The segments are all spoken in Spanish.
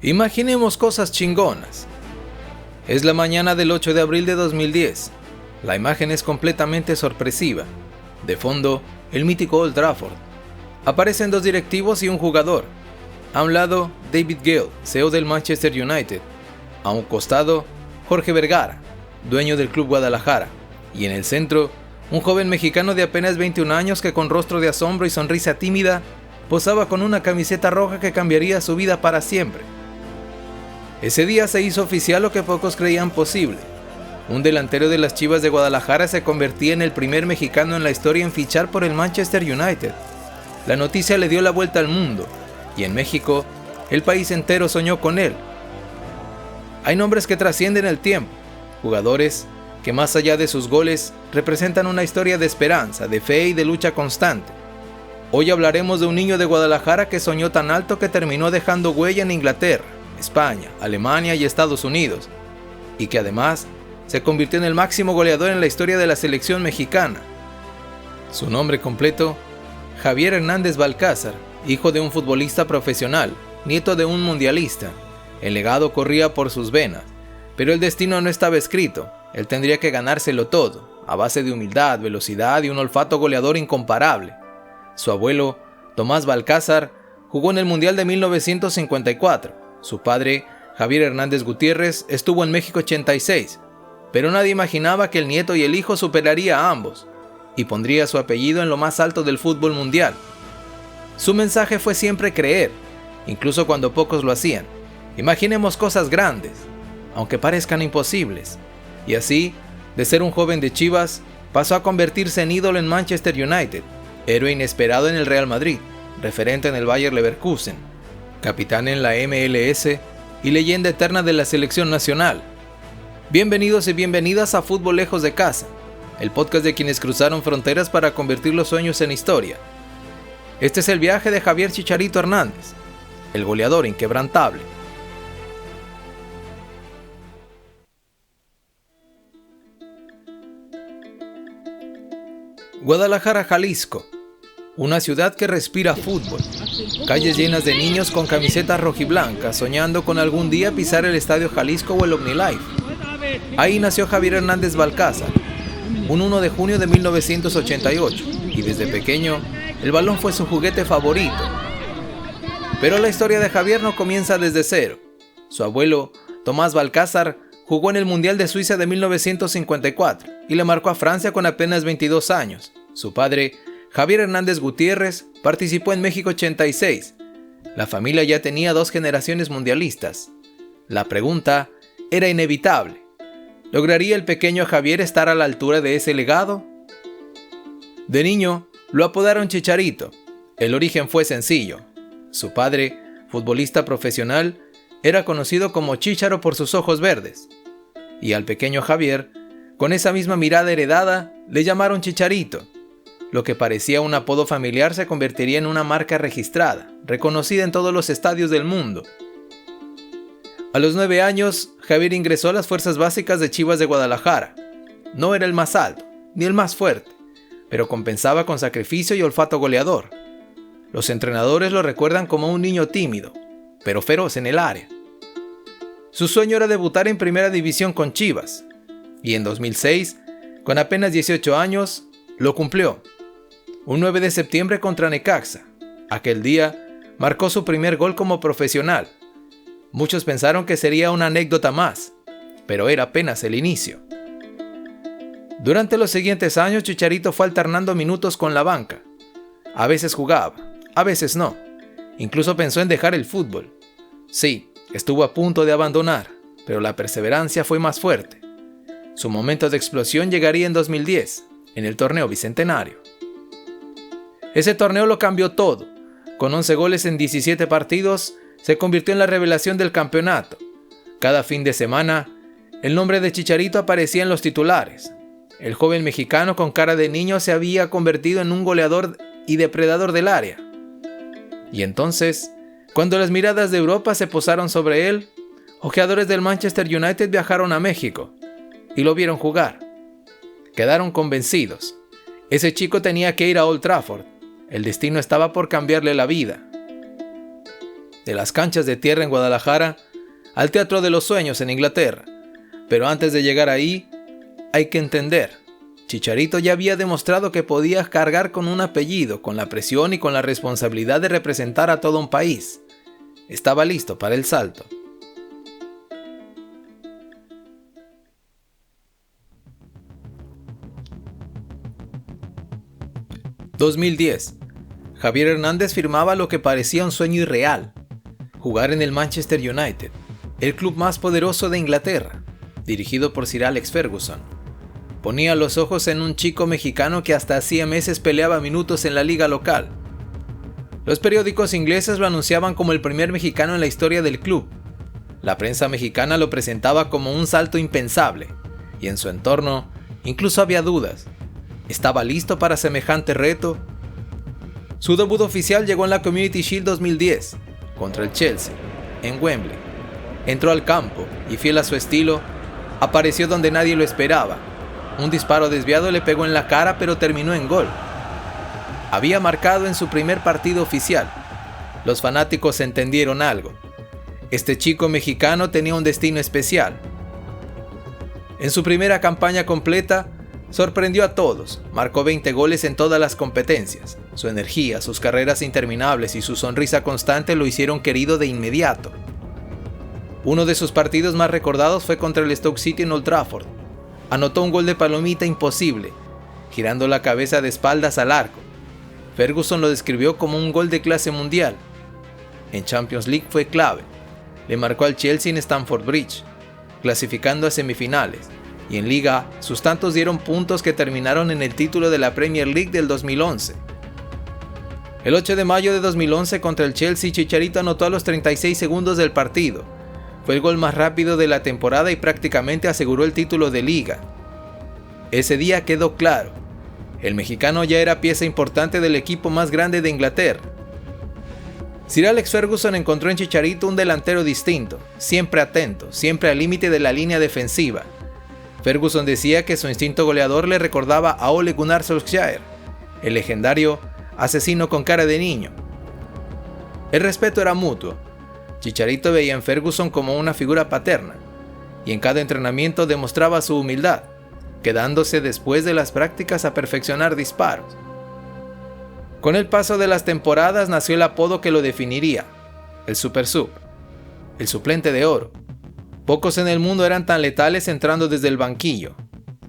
Imaginemos cosas chingonas. Es la mañana del 8 de abril de 2010. La imagen es completamente sorpresiva. De fondo, el mítico Old Trafford. Aparecen dos directivos y un jugador. A un lado, David Gale, CEO del Manchester United. A un costado, Jorge Vergara, dueño del Club Guadalajara. Y en el centro, un joven mexicano de apenas 21 años que con rostro de asombro y sonrisa tímida, posaba con una camiseta roja que cambiaría su vida para siempre. Ese día se hizo oficial lo que pocos creían posible. Un delantero de las Chivas de Guadalajara se convertía en el primer mexicano en la historia en fichar por el Manchester United. La noticia le dio la vuelta al mundo, y en México, el país entero soñó con él. Hay nombres que trascienden el tiempo, jugadores que más allá de sus goles representan una historia de esperanza, de fe y de lucha constante. Hoy hablaremos de un niño de Guadalajara que soñó tan alto que terminó dejando huella en Inglaterra, España, Alemania y Estados Unidos, y que además se convirtió en el máximo goleador en la historia de la selección mexicana. Su nombre completo, Javier Hernández Balcázar, hijo de un futbolista profesional, nieto de un mundialista. El legado corría por sus venas, pero el destino no estaba escrito. Él tendría que ganárselo todo, a base de humildad, velocidad y un olfato goleador incomparable. Su abuelo, Tomás Balcázar, jugó en el Mundial de 1954. Su padre, Javier Hernández Gutiérrez, estuvo en México 86, pero nadie imaginaba que el nieto y el hijo superaría a ambos y pondría su apellido en lo más alto del fútbol mundial. Su mensaje fue siempre creer, incluso cuando pocos lo hacían. Imaginemos cosas grandes, aunque parezcan imposibles. Y así, de ser un joven de Chivas, pasó a convertirse en ídolo en Manchester United, héroe inesperado en el Real Madrid, referente en el Bayer Leverkusen, capitán en la MLS y leyenda eterna de la selección nacional. Bienvenidos y bienvenidas a Fútbol Lejos de Casa, el podcast de quienes cruzaron fronteras para convertir los sueños en historia. Este es el viaje de Javier Chicharito Hernández, el goleador inquebrantable. Guadalajara, Jalisco. Una ciudad que respira fútbol. Calles llenas de niños con camisetas rojiblancas soñando con algún día pisar el Estadio Jalisco o el OmniLife. Ahí nació Javier Hernández Balcázar, un 1 de junio de 1988, y desde pequeño el balón fue su juguete favorito. Pero la historia de Javier no comienza desde cero. Su abuelo, Tomás Balcázar, jugó en el Mundial de Suiza de 1954 y le marcó a Francia con apenas 22 años. Su padre, Javier Hernández Gutiérrez, participó en México 86. La familia ya tenía 2 generaciones mundialistas. La pregunta era inevitable. ¿Lograría el pequeño Javier estar a la altura de ese legado? De niño, lo apodaron Chicharito. El origen fue sencillo. Su padre, futbolista profesional, era conocido como Chícharo por sus ojos verdes. Y al pequeño Javier, con esa misma mirada heredada, le llamaron Chicharito. Lo que parecía un apodo familiar se convertiría en una marca registrada, reconocida en todos los estadios del mundo. A los 9 años, Javier ingresó a las fuerzas básicas de Chivas de Guadalajara. No era el más alto, ni el más fuerte, pero compensaba con sacrificio y olfato goleador. Los entrenadores lo recuerdan como un niño tímido, pero feroz en el área. Su sueño era debutar en Primera División con Chivas, y en 2006, con apenas 18 años, lo cumplió. Un 9 de septiembre contra Necaxa. Aquel día, marcó su primer gol como profesional. Muchos pensaron que sería una anécdota más, pero era apenas el inicio. Durante los siguientes años, Chicharito fue alternando minutos con la banca. A veces jugaba, a veces no. Incluso pensó en dejar el fútbol. Sí, estuvo a punto de abandonar, pero la perseverancia fue más fuerte. Su momento de explosión llegaría en 2010, en el torneo bicentenario. Ese torneo lo cambió todo. Con 11 goles en 17 partidos, se convirtió en la revelación del campeonato. Cada fin de semana, el nombre de Chicharito aparecía en los titulares. El joven mexicano con cara de niño se había convertido en un goleador y depredador del área. Y entonces, cuando las miradas de Europa se posaron sobre él, ojeadores del Manchester United viajaron a México y lo vieron jugar. Quedaron convencidos. Ese chico tenía que ir a Old Trafford. El destino estaba por cambiarle la vida. de las canchas de tierra en Guadalajara al Teatro de los Sueños en Inglaterra. Pero antes de llegar ahí, hay que entender, Chicharito ya había demostrado que podía cargar con un apellido, con la presión y con la responsabilidad de representar a todo un país. Estaba listo para el salto. ...2010... Javier Hernández firmaba lo que parecía un sueño irreal: jugar en el Manchester United, el club más poderoso de Inglaterra, dirigido por Sir Alex Ferguson. Ponía los ojos en un chico mexicano que hasta hacía meses peleaba minutos en la liga local. Los periódicos ingleses lo anunciaban como el primer mexicano en la historia del club. La prensa mexicana lo presentaba como un salto impensable, y en su entorno incluso había dudas. ¿Estaba listo para semejante reto? Su debut oficial llegó en la Community Shield 2010, contra el Chelsea, en Wembley. Entró al campo y, fiel a su estilo, apareció donde nadie lo esperaba. Un disparo desviado le pegó en la cara, pero terminó en gol. Había marcado en su primer partido oficial. Los fanáticos entendieron algo. Este chico mexicano tenía un destino especial. En su primera campaña completa, sorprendió a todos. Marcó 20 goles en todas las competencias. Su energía, sus carreras interminables y su sonrisa constante lo hicieron querido de inmediato. Uno de sus partidos más recordados fue contra el Stoke City en Old Trafford. Anotó un gol de palomita imposible, girando la cabeza de espaldas al arco. Ferguson lo describió como un gol de clase mundial. En Champions League fue clave. Le marcó al Chelsea en Stamford Bridge, clasificando a semifinales. Y en Liga, sus tantos dieron puntos que terminaron en el título de la Premier League del 2011. El 8 de mayo de 2011 contra el Chelsea, Chicharito anotó a los 36 segundos del partido. Fue el gol más rápido de la temporada y prácticamente aseguró el título de Liga. Ese día quedó claro: el mexicano ya era pieza importante del equipo más grande de Inglaterra. Sir Alex Ferguson encontró en Chicharito un delantero distinto, siempre atento, siempre al límite de la línea defensiva. Ferguson decía que su instinto goleador le recordaba a Ole Gunnar Solskjaer, el legendario asesino con cara de niño. El respeto era mutuo. Chicharito veía en Ferguson como una figura paterna, y en cada entrenamiento demostraba su humildad, quedándose después de las prácticas a perfeccionar disparos. Con el paso de las temporadas nació el apodo que lo definiría: el Super Sub, el suplente de oro. Pocos en el mundo eran tan letales entrando desde el banquillo.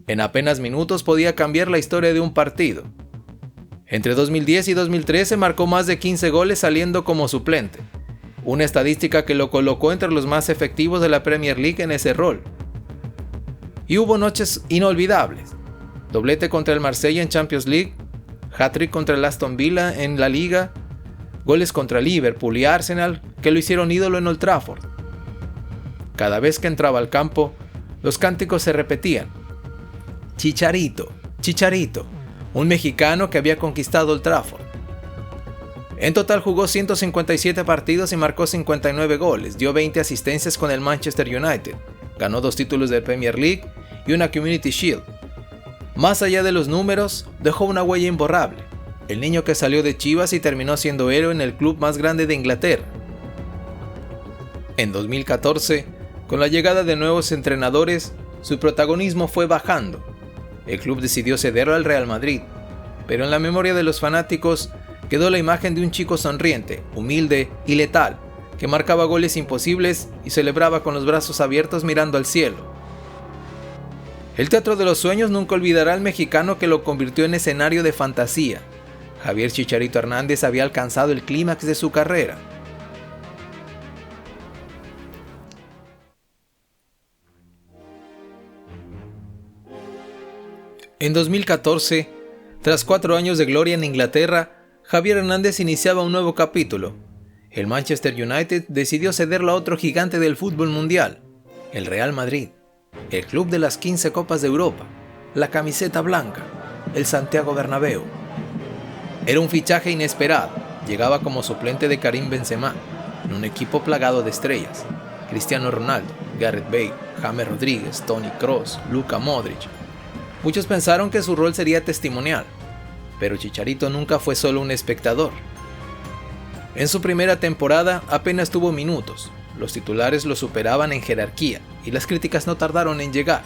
En apenas minutos podía cambiar la historia de un partido. Entre 2010 y 2013 marcó más de 15 goles saliendo como suplente, una estadística que lo colocó entre los más efectivos de la Premier League en ese rol. Y hubo noches inolvidables: doblete contra el Marsella en Champions League, hat-trick contra el Aston Villa en la Liga, goles contra Liverpool y Arsenal que lo hicieron ídolo en Old Trafford. Cada vez que entraba al campo, los cánticos se repetían: Chicharito, Chicharito, un mexicano que había conquistado Old Trafford. En total jugó 157 partidos y marcó 59 goles, dio 20 asistencias con el Manchester United, ganó 2 títulos de Premier League y una Community Shield. Más allá de los números, dejó una huella imborrable: el niño que salió de Chivas y terminó siendo héroe en el club más grande de Inglaterra. En 2014, con la llegada de nuevos entrenadores, su protagonismo fue bajando. El club decidió cederlo al Real Madrid, pero en la memoria de los fanáticos quedó la imagen de un chico sonriente, humilde y letal, que marcaba goles imposibles y celebraba con los brazos abiertos mirando al cielo. El Teatro de los Sueños nunca olvidará al mexicano que lo convirtió en escenario de fantasía. Javier Chicharito Hernández había alcanzado el clímax de su carrera. En 2014, tras 4 años de gloria en Inglaterra, Javier Hernández iniciaba un nuevo capítulo. El Manchester United decidió cederlo a otro gigante del fútbol mundial, el Real Madrid, el club de las 15 Copas de Europa, la camiseta blanca, el Santiago Bernabéu. Era un fichaje inesperado. Llegaba como suplente de Karim Benzema, en un equipo plagado de estrellas: Cristiano Ronaldo, Gareth Bale, James Rodríguez, Toni Kroos, Luka Modric. Muchos pensaron que su rol sería testimonial, pero Chicharito nunca fue solo un espectador. En su primera temporada apenas tuvo minutos, los titulares lo superaban en jerarquía y las críticas no tardaron en llegar.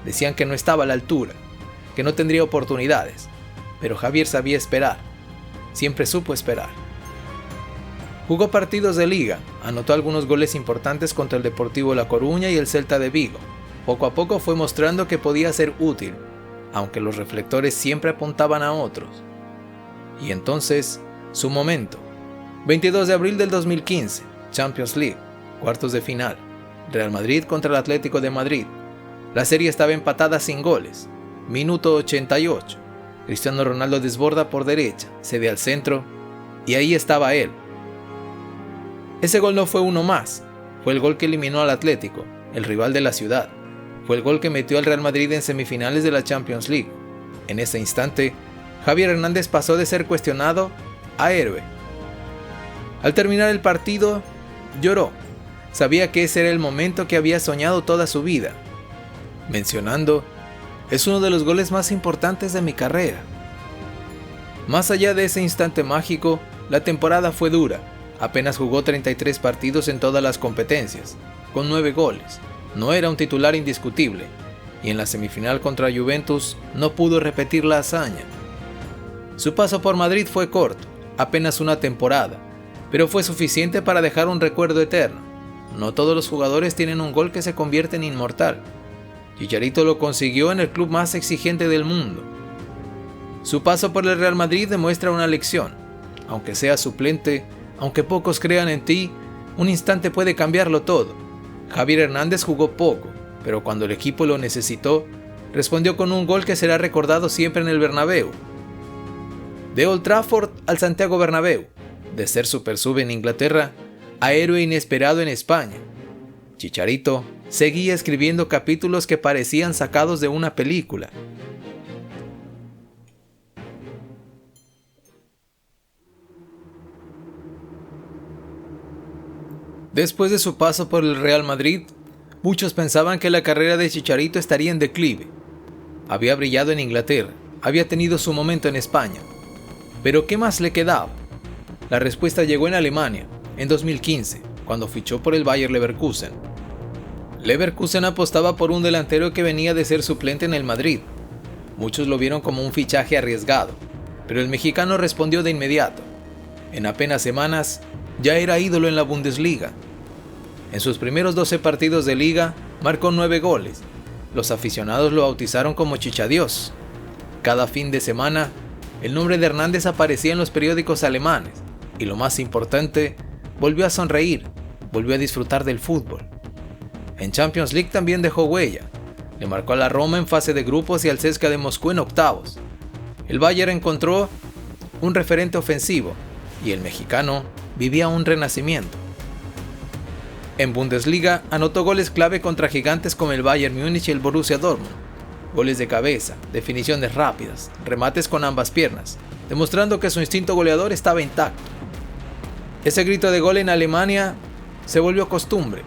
Decían que no estaba a la altura, que no tendría oportunidades, pero Javier sabía esperar, siempre supo esperar. Jugó partidos de liga, anotó algunos goles importantes contra el Deportivo La Coruña y el Celta de Vigo. Poco a poco fue mostrando que podía ser útil, aunque los reflectores siempre apuntaban a otros. Y entonces, su momento. 22 de abril del 2015, Champions League, cuartos de final, Real Madrid contra el Atlético de Madrid. La serie estaba empatada sin goles. Minuto 88. Cristiano Ronaldo desborda por derecha, cede al centro, y ahí estaba él. Ese gol no fue uno más, fue el gol que eliminó al Atlético, el rival de la ciudad. Fue el gol que metió al Real Madrid en semifinales de la Champions League. En ese instante, Javier Hernández pasó de ser cuestionado a héroe. Al terminar el partido, lloró. Sabía que ese era el momento que había soñado toda su vida, mencionando: es uno de los goles más importantes de mi carrera. Más allá de ese instante mágico, la temporada fue dura. Apenas jugó 33 partidos en todas las competencias, con 9 goles. No era un titular indiscutible, y en la semifinal contra Juventus no pudo repetir la hazaña. Su paso por Madrid fue corto, apenas una temporada, pero fue suficiente para dejar un recuerdo eterno. No todos los jugadores tienen un gol que se convierte en inmortal. Chicharito lo consiguió en el club más exigente del mundo. Su paso por el Real Madrid demuestra una lección. Aunque seas suplente, aunque pocos crean en ti, un instante puede cambiarlo todo. Javier Hernández jugó poco, pero cuando el equipo lo necesitó, respondió con un gol que será recordado siempre en el Bernabéu. De Old Trafford al Santiago Bernabéu, de ser super sub en Inglaterra a héroe inesperado en España. Chicharito seguía escribiendo capítulos que parecían sacados de una película. Después de su paso por el Real Madrid, muchos pensaban que la carrera de Chicharito estaría en declive. Había brillado en Inglaterra, había tenido su momento en España. ¿Pero qué más le quedaba? La respuesta llegó en Alemania, en 2015, cuando fichó por el Bayer Leverkusen. Leverkusen apostaba por un delantero que venía de ser suplente en el Madrid. Muchos lo vieron como un fichaje arriesgado, pero el mexicano respondió de inmediato. En apenas semanas, ya era ídolo en la Bundesliga. En sus primeros 12 partidos de liga, marcó 9 goles. Los aficionados lo bautizaron como Chichadios. Cada fin de semana, el nombre de Hernández aparecía en los periódicos alemanes, y lo más importante, volvió a sonreír, volvió a disfrutar del fútbol. En Champions League también dejó huella. Le marcó a la Roma en fase de grupos y al CSKA de Moscú en octavos. El Bayern encontró un referente ofensivo, y el mexicano vivía un renacimiento. En Bundesliga anotó goles clave contra gigantes como el Bayern Múnich y el Borussia Dortmund. Goles de cabeza, definiciones rápidas, remates con ambas piernas, demostrando que su instinto goleador estaba intacto. Ese grito de gol en Alemania se volvió costumbre.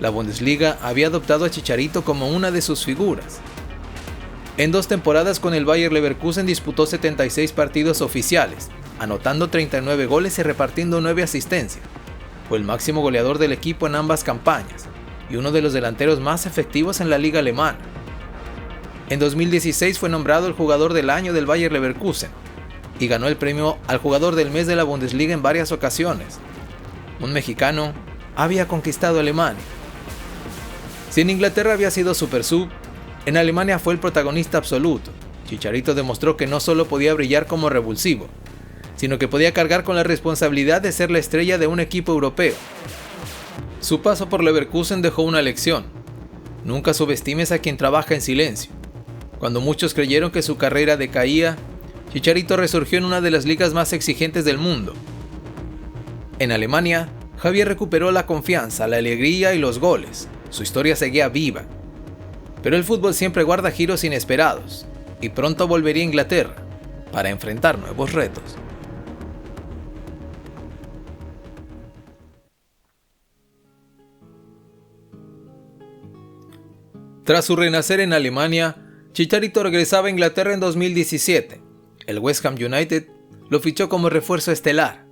La Bundesliga había adoptado a Chicharito como una de sus figuras. En 2 temporadas con el Bayer Leverkusen disputó 76 partidos oficiales, anotando 39 goles y repartiendo 9 asistencias. Fue el máximo goleador del equipo en ambas campañas y uno de los delanteros más efectivos en la liga alemana. En 2016 fue nombrado el jugador del año del Bayer Leverkusen y ganó el premio al jugador del mes de la Bundesliga en varias ocasiones. Un mexicano había conquistado Alemania. Si en Inglaterra había sido super sub, en Alemania fue el protagonista absoluto. Chicharito demostró que no solo podía brillar como revulsivo, sino que podía cargar con la responsabilidad de ser la estrella de un equipo europeo. Su paso por Leverkusen dejó una lección. Nunca subestimes a quien trabaja en silencio. Cuando muchos creyeron que su carrera decaía, Chicharito resurgió en una de las ligas más exigentes del mundo. En Alemania, Javier recuperó la confianza, la alegría y los goles. Su historia seguía viva. Pero el fútbol siempre guarda giros inesperados, y pronto volvería a Inglaterra para enfrentar nuevos retos. Tras su renacer en Alemania, Chicharito regresaba a Inglaterra en 2017. El West Ham United lo fichó como refuerzo estelar.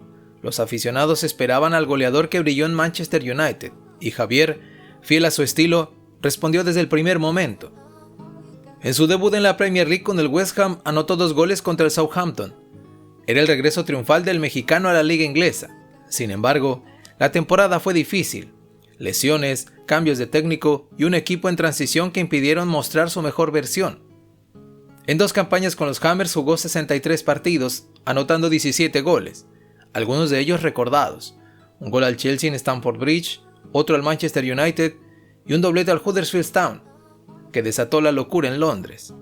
los aficionados esperaban al goleador que brilló en Manchester United, y Javier, fiel a su estilo, respondió desde el primer momento. En su debut en la Premier League con el West Ham anotó 2 goles contra el Southampton. Era el regreso triunfal del mexicano a la liga inglesa. Sin embargo, la temporada fue difícil. Lesiones, cambios de técnico y un equipo en transición que impidieron mostrar su mejor versión. En 2 campañas con los Hammers jugó 63 partidos, anotando 17 goles, algunos de ellos recordados. Un gol al Chelsea en Stamford Bridge, otro al Manchester United y un doblete al Huddersfield Town, que desató la locura en Londres.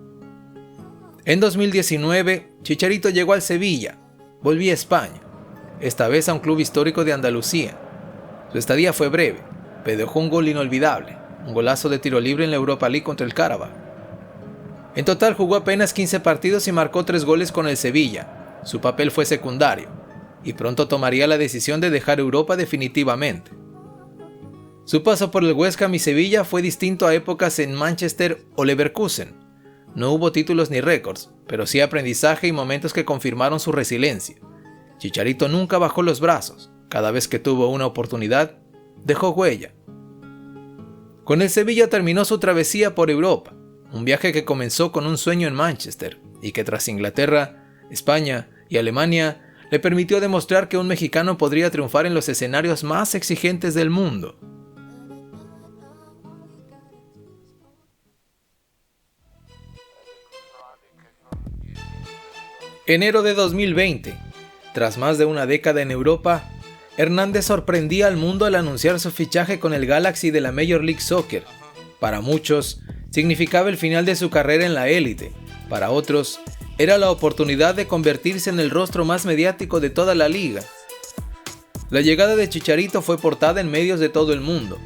En 2019, Chicharito llegó al Sevilla, volvía a España, esta vez a un club histórico de Andalucía. Su estadía fue breve, pero dejó un gol inolvidable, un golazo de tiro libre en la Europa League contra el Qarabag. En total jugó apenas 15 partidos y marcó 3 goles con el Sevilla. Su papel fue secundario, y pronto tomaría la decisión de dejar Europa definitivamente. Su paso por el West Ham y Sevilla fue distinto a épocas en Manchester o Leverkusen. No hubo títulos ni récords, pero sí aprendizaje y momentos que confirmaron su resiliencia. Chicharito nunca bajó los brazos. Cada vez que tuvo una oportunidad, dejó huella. Con el Sevilla terminó su travesía por Europa, un viaje que comenzó con un sueño en Manchester y que tras Inglaterra, España y Alemania le permitió demostrar que un mexicano podría triunfar en los escenarios más exigentes del mundo. Enero de 2020. Tras más de una década en Europa, Hernández sorprendía al mundo al anunciar su fichaje con el Galaxy de la Major League Soccer. Para muchos, significaba el final de su carrera en la élite. Para otros, era la oportunidad de convertirse en el rostro más mediático de toda la liga. La llegada de Chicharito fue portada en medios de todo el mundo.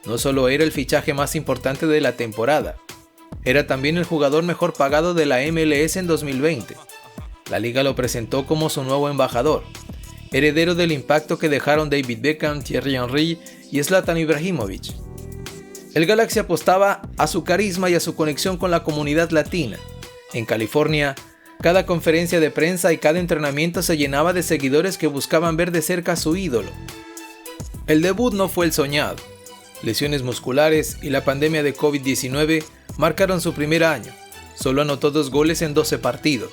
No solo era el fichaje más importante de la temporada, era también el jugador mejor pagado de la MLS en 2020. La liga lo presentó como su nuevo embajador, heredero del impacto que dejaron David Beckham, Thierry Henry y Zlatan Ibrahimovic. El Galaxy apostaba a su carisma y a su conexión con la comunidad latina. En California, cada conferencia de prensa y cada entrenamiento se llenaba de seguidores que buscaban ver de cerca a su ídolo. El debut no fue el soñado. Lesiones musculares y la pandemia de COVID-19 marcaron su primer año. Solo anotó 2 goles en 12 partidos.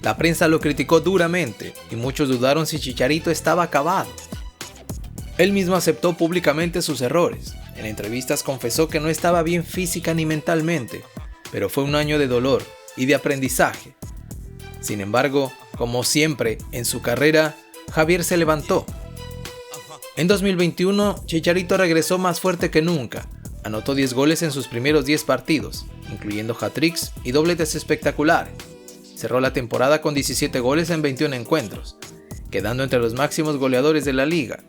La prensa lo criticó duramente y muchos dudaron si Chicharito estaba acabado. Él mismo aceptó públicamente sus errores. En entrevistas confesó que no estaba bien física ni mentalmente, pero fue un año de dolor y de aprendizaje. Sin embargo, como siempre en su carrera, Javier se levantó. En 2021, Chicharito regresó más fuerte que nunca. Anotó 10 goles en sus primeros 10 partidos, incluyendo hat-tricks y dobletes espectaculares. Cerró la temporada con 17 goles en 21 encuentros, quedando entre los máximos goleadores de la liga.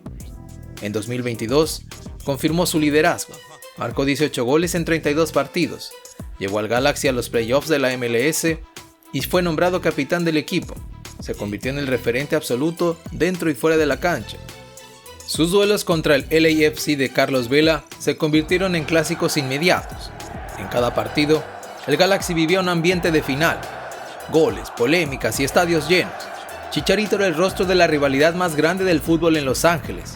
En 2022, confirmó su liderazgo. Marcó 18 goles en 32 partidos, llevó al Galaxy a los playoffs de la MLS y fue nombrado capitán del equipo. Se convirtió en el referente absoluto dentro y fuera de la cancha. Sus duelos contra el LAFC de Carlos Vela se convirtieron en clásicos inmediatos. En cada partido, el Galaxy vivía un ambiente de final. Goles, polémicas y estadios llenos. Chicharito era el rostro de la rivalidad más grande del fútbol en Los Ángeles.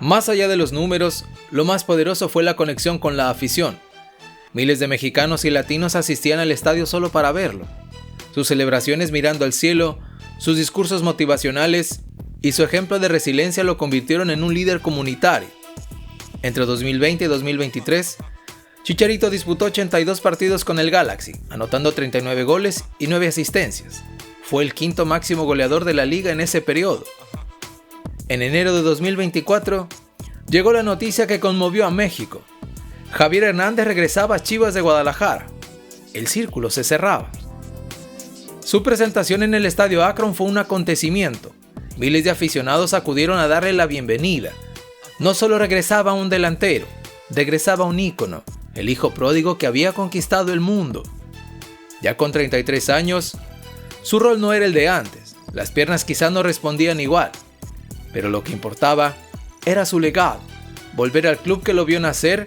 Más allá de los números, lo más poderoso fue la conexión con la afición. Miles de mexicanos y latinos asistían al estadio solo para verlo. Sus celebraciones mirando al cielo, sus discursos motivacionales y su ejemplo de resiliencia lo convirtieron en un líder comunitario. Entre 2020 y 2023, Chicharito disputó 82 partidos con el Galaxy, anotando 39 goles y 9 asistencias. Fue el 5º máximo goleador de la liga en ese periodo. En enero de 2024, llegó la noticia que conmovió a México. Javier Hernández regresaba a Chivas de Guadalajara. El círculo se cerraba. Su presentación en el Estadio Akron fue un acontecimiento. Miles de aficionados acudieron a darle la bienvenida. No solo regresaba un delantero, regresaba un ícono, el hijo pródigo que había conquistado el mundo. Ya con 33 años, su rol no era el de antes, las piernas quizás no respondían igual, pero lo que importaba era su legado. Volver al club que lo vio nacer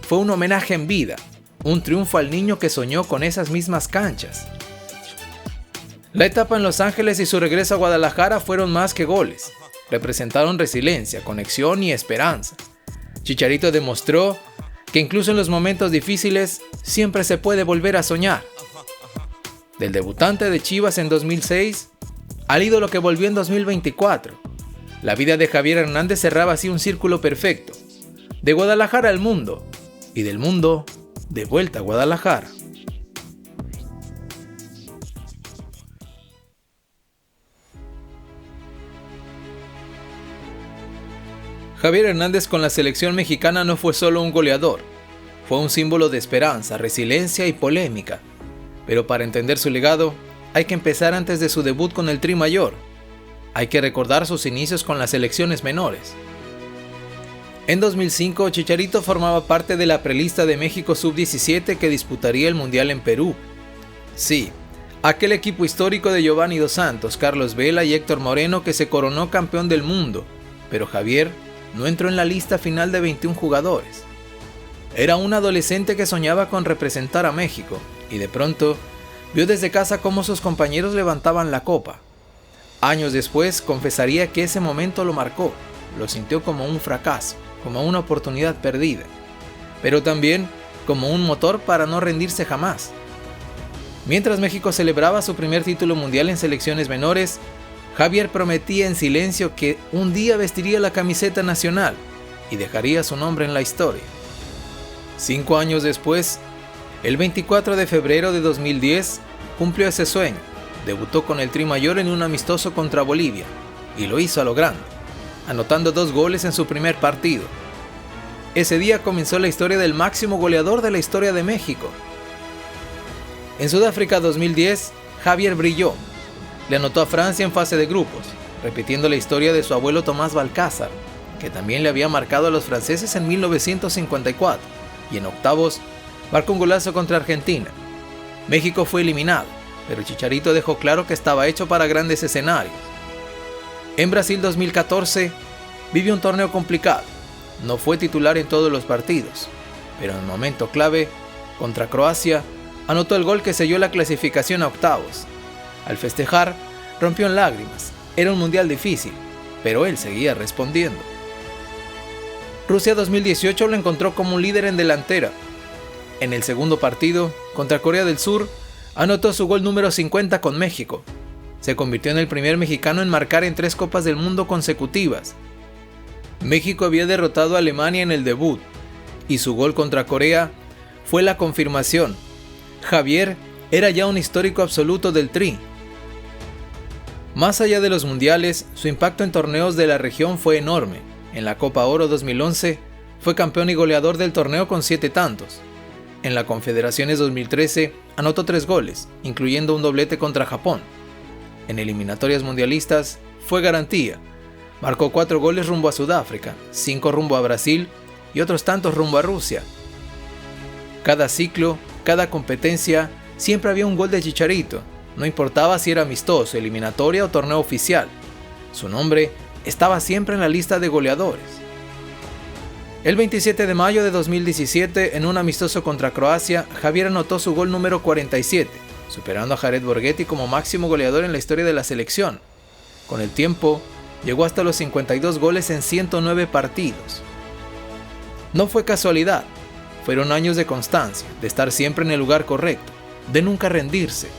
fue un homenaje en vida, un triunfo al niño que soñó con esas mismas canchas. La etapa en Los Ángeles y su regreso a Guadalajara fueron más que goles. Representaron resiliencia, conexión y esperanza. Chicharito demostró que incluso en los momentos difíciles siempre se puede volver a soñar. Del debutante de Chivas en 2006 al ídolo que volvió en 2024, la vida de Javier Hernández cerraba así un círculo perfecto. De Guadalajara al mundo y del mundo de vuelta a Guadalajara. Javier Hernández con la selección mexicana no fue solo un goleador, fue un símbolo de esperanza, resiliencia y polémica. Pero para entender su legado, hay que empezar antes de su debut con el Tri Mayor. Hay que recordar sus inicios con las selecciones menores. En 2005, Chicharito formaba parte de la prelista de México Sub-17 que disputaría el Mundial en Perú. Sí, aquel equipo histórico de Giovanni Dos Santos, Carlos Vela y Héctor Moreno que se coronó campeón del mundo, pero Javier no entró en la lista final de 21 jugadores. Era un adolescente que soñaba con representar a México y de pronto vio desde casa cómo sus compañeros levantaban la copa. Años después confesaría que ese momento lo marcó, lo sintió como un fracaso, como una oportunidad perdida, pero también como un motor para no rendirse jamás. Mientras México celebraba su primer título mundial en selecciones menores, Javier prometía en silencio que un día vestiría la camiseta nacional y dejaría su nombre en la historia. 5 años después, el 24 de febrero de 2010, cumplió ese sueño. Debutó con el Tri Mayor en un amistoso contra Bolivia y lo hizo a lo grande, anotando 2 goles en su primer partido. Ese día comenzó la historia del máximo goleador de la historia de México. En Sudáfrica 2010, Javier brilló. Le anotó a Francia en fase de grupos, repitiendo la historia de su abuelo Tomás Balcázar, que también le había marcado a los franceses en 1954, y en octavos marcó un golazo contra Argentina. México fue eliminado, pero Chicharito dejó claro que estaba hecho para grandes escenarios. En Brasil 2014 vivió un torneo complicado. No fue titular en todos los partidos, pero en el momento clave, contra Croacia, anotó el gol que selló la clasificación a octavos. Al festejar, rompió en lágrimas. Era un mundial difícil, pero él seguía respondiendo. Rusia 2018 lo encontró como un líder en delantera. En el segundo partido, contra Corea del Sur, anotó su gol número 50 con México. Se convirtió en el primer mexicano en marcar en 3 Copas del Mundo consecutivas. México había derrotado a Alemania en el debut, y su gol contra Corea fue la confirmación. Javier era ya un histórico absoluto del Tri. Más allá de los mundiales, su impacto en torneos de la región fue enorme. En la Copa Oro 2011, fue campeón y goleador del torneo con 7 tantos. En la Confederaciones 2013, anotó 3 goles, incluyendo un doblete contra Japón. En eliminatorias mundialistas, fue garantía. Marcó 4 goles rumbo a Sudáfrica, 5 rumbo a Brasil y otros tantos rumbo a Rusia. Cada ciclo, cada competencia, siempre había un gol de Chicharito. No importaba si era amistoso, eliminatoria o torneo oficial. Su nombre estaba siempre en la lista de goleadores. El 27 de mayo de 2017, en un amistoso contra Croacia, Javier anotó su gol número 47, superando a Jared Borghetti como máximo goleador en la historia de la selección. Con el tiempo, llegó hasta los 52 goles en 109 partidos. No fue casualidad, fueron años de constancia, de estar siempre en el lugar correcto, de nunca rendirse.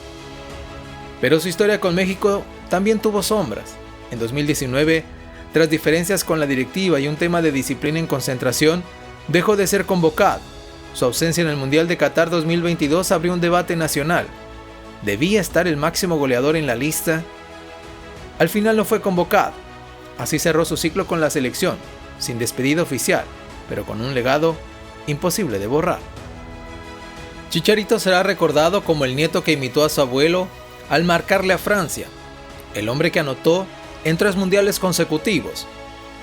Pero su historia con México también tuvo sombras. En 2019, tras diferencias con la directiva y un tema de disciplina en concentración, dejó de ser convocado. Su ausencia en el Mundial de Qatar 2022 abrió un debate nacional. ¿Debía estar el máximo goleador en la lista? Al final no fue convocado. Así cerró su ciclo con la selección, sin despedida oficial, pero con un legado imposible de borrar. Chicharito será recordado como el nieto que imitó a su abuelo al marcarle a Francia, el hombre que anotó en 3 mundiales consecutivos,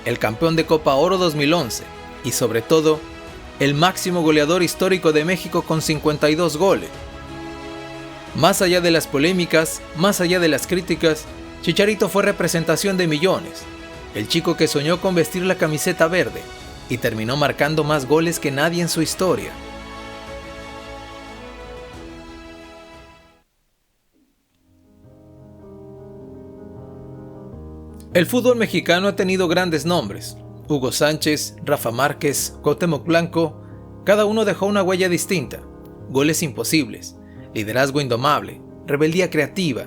el campeón de Copa Oro 2011 y sobre todo, el máximo goleador histórico de México con 52 goles. Más allá de las polémicas, más allá de las críticas, Chicharito fue representación de millones, el chico que soñó con vestir la camiseta verde y terminó marcando más goles que nadie en su historia. El fútbol mexicano ha tenido grandes nombres: Hugo Sánchez, Rafa Márquez, Cuauhtémoc Blanco. Cada uno dejó una huella distinta: goles imposibles, liderazgo indomable, rebeldía creativa.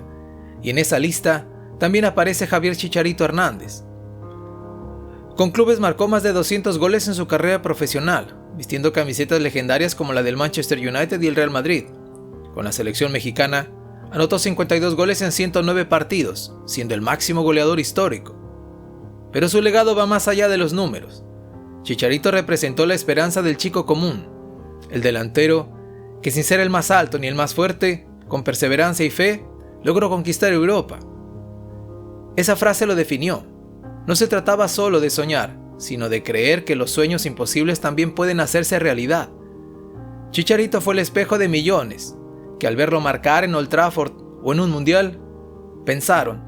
Y en esa lista también aparece Javier Chicharito Hernández. Con clubes marcó más de 200 goles en su carrera profesional, vistiendo camisetas legendarias como la del Manchester United y el Real Madrid. Con la selección mexicana, anotó 52 goles en 109 partidos, siendo el máximo goleador histórico. Pero su legado va más allá de los números. Chicharito representó la esperanza del chico común, el delantero que, sin ser el más alto ni el más fuerte, con perseverancia y fe, logró conquistar Europa. Esa frase lo definió. No se trataba solo de soñar, sino de creer que los sueños imposibles también pueden hacerse realidad. Chicharito fue el espejo de millones, que al verlo marcar en Old Trafford o en un mundial, pensaron: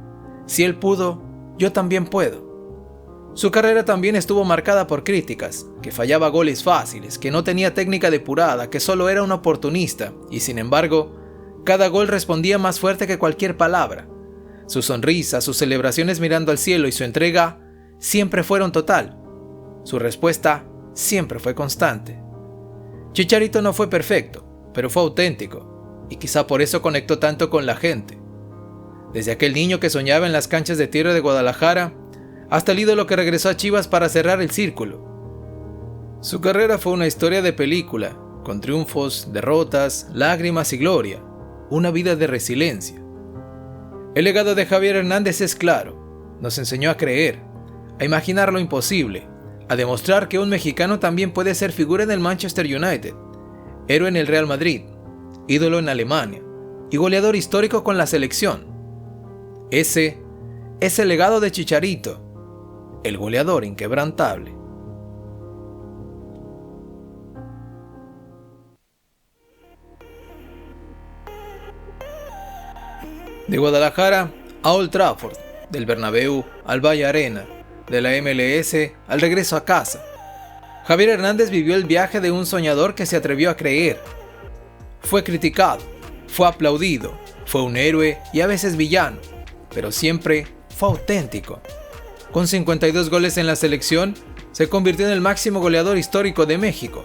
si él pudo, yo también puedo. Su carrera también estuvo marcada por críticas, que fallaba goles fáciles, que no tenía técnica depurada, que solo era un oportunista, y sin embargo, cada gol respondía más fuerte que cualquier palabra. Su sonrisa, sus celebraciones mirando al cielo y su entrega siempre fueron total. Su respuesta siempre fue constante. Chicharito no fue perfecto, pero fue auténtico, y quizá por eso conectó tanto con la gente. Desde aquel niño que soñaba en las canchas de tierra de Guadalajara, hasta el ídolo que regresó a Chivas para cerrar el círculo. Su carrera fue una historia de película, con triunfos, derrotas, lágrimas y gloria, una vida de resiliencia. El legado de Javier Hernández es claro: nos enseñó a creer, a imaginar lo imposible, a demostrar que un mexicano también puede ser figura en el Manchester United, héroe en el Real Madrid, ídolo en Alemania y goleador histórico con la selección. Ese es el legado de Chicharito, el goleador inquebrantable. De Guadalajara a Old Trafford, del Bernabéu al Valle Arena, de la MLS al regreso a casa, Javier Hernández vivió el viaje de un soñador que se atrevió a creer. Fue criticado, fue aplaudido, fue un héroe y a veces villano, pero siempre fue auténtico. Con 52 goles en la selección, se convirtió en el máximo goleador histórico de México.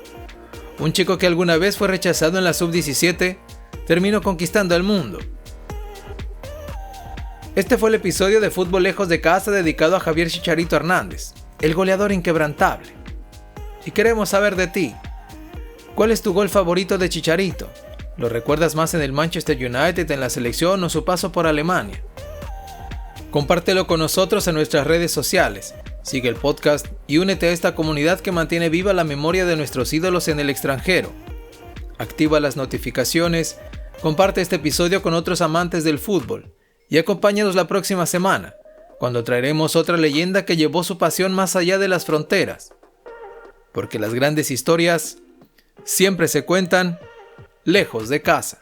Un chico que alguna vez fue rechazado en la sub-17, terminó conquistando el mundo. Este fue el episodio de Fútbol Lejos de Casa dedicado a Javier Chicharito Hernández, el goleador inquebrantable. Y queremos saber de ti. ¿Cuál es tu gol favorito de Chicharito? ¿Lo recuerdas más en el Manchester United, en la selección o su paso por Alemania? Compártelo con nosotros en nuestras redes sociales. Sigue el podcast y únete a esta comunidad que mantiene viva la memoria de nuestros ídolos en el extranjero. Activa las notificaciones, comparte este episodio con otros amantes del fútbol y acompáñanos la próxima semana, cuando traeremos otra leyenda que llevó su pasión más allá de las fronteras. Porque las grandes historias siempre se cuentan lejos de casa.